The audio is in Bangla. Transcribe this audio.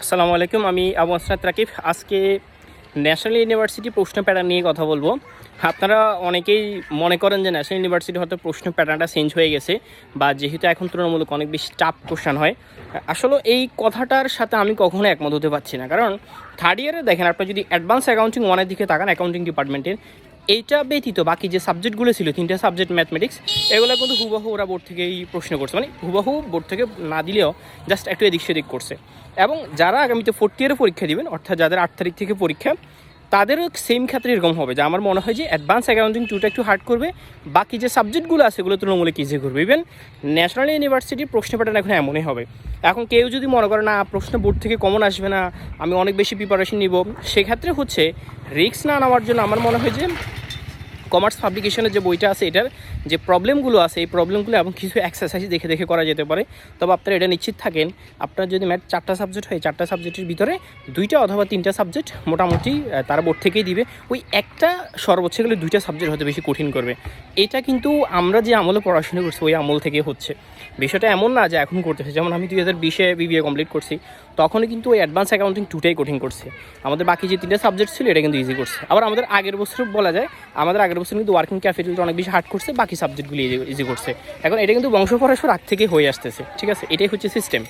আসসালামু আলাইকুম, আমি আবু আসনাদ রাকিব। আজকে ন্যাশনাল ইউনিভার্সিটি প্রশ্ন প্যাটার্ন নিয়ে কথা বলবো। আপনারা অনেকেই মনে করেন যে ন্যাশনাল ইউনিভার্সিটি হয়তো প্রশ্ন প্যাটার্নটা চেঞ্জ হয়ে গেছে, বা যেহেতু এখন তুলনামূলক অনেক বেশি টাফ কোশ্চেন হয়। আসলে এই কথাটার সাথে আমি কখনো একমত হতে পারছি না, কারণ থার্ড ইয়ারে দেখেন, আপনি যদি অ্যাডভান্স অ্যাকাউন্টিং ওয়ানের দিকে তাকান, অ্যাকাউন্টিং ডিপার্টমেন্টের এইটা ব্যতীত বাকি যে সাবজেক্টগুলো ছিল, তিনটা সাবজেক্ট ম্যাথমেটিক্স, এগুলো কিন্তু হুবাহু ওরা বোর্ড থেকেই প্রশ্ন করছে, মানে হুবাহু বোর্ড থেকে না দিলেও জাস্ট একটু এদিক সেদিক করছে। এবং যারা আগামীতে ফোর্থ ইয়ারে পরীক্ষা দিবেন, অর্থাৎ যাদের 8 তারিখ থেকে পরীক্ষা, তাদেরও সেম ক্ষেত্রে এরকম হবে যে আমার মনে হয় যে অ্যাডভান্স অ্যাকাউন্টিং 2টা একটু হার্ড করবে, বাকি যে সাবজেক্টগুলো আছে এগুলো তুলনামূলক ইজি করবে। ইভেন ন্যাশনাল ইউনিভার্সিটির প্রশ্ন প্যাটার্ন এখন এমনই হবে। এখন কেউ যদি মনে করে না প্রশ্ন বোর্ড থেকে কমন আসবে না, আমি অনেক বেশি প্রিপারেশন নিব, সেক্ষেত্রে হচ্ছে রিস্ক না নেওয়ার জন্য আমার মনে হয় যে কমার্স পাবলিকেশনের যে বইটা আছে, এটার যে প্রবলেমগুলো আছে, এই প্রবলেমগুলো এবং কিছু এক্সারসাইজ দেখে দেখে করা যেতে পারে। তবে আপনারা এটা নিশ্চিত থাকেন, আপনার যদি ম্যাথ 4টা সাবজেক্ট হয়, 4টা সাবজেক্টের ভিতরে 2টা অথবা 3টা সাবজেক্ট মোটামুটি তারা বোর্ড থেকেই দিবে। ওই একটা সর্বোচ্চ গেলে 2টা সাবজেক্ট হয়তো বেশি কঠিন করবে। এটা কিন্তু আমরা যে আমলে পড়াশোনা করছি ওই আমল থেকে হচ্ছে। বিষয়টা এমন না যে এখন করতেছে। যেমন আমি 2020-এ বিবিএ কমপ্লিট করছি, তখনই কিন্তু ওই অ্যাডভান্স অ্যাকাউন্টিং 2টাই কঠিন করছে। আমাদের বাকি যে 3টা সাবজেক্ট ছিল এটা কিন্তু ইজি করছে। আবার আমাদের আগের বছর বলা যায়, আমাদের আগের বছর কিন্তু ওয়ার্কিং ক্যাপিটালটা অনেক বেশি হার্ড করছে, বাকি সাবজেক্টগুলি ইজি করছে। এখন এটা কিন্তু বংশ পরাশর আগ থেকে হয়ে আসতেছে, ঠিক আছে? এটাই হচ্ছে সিস্টেম।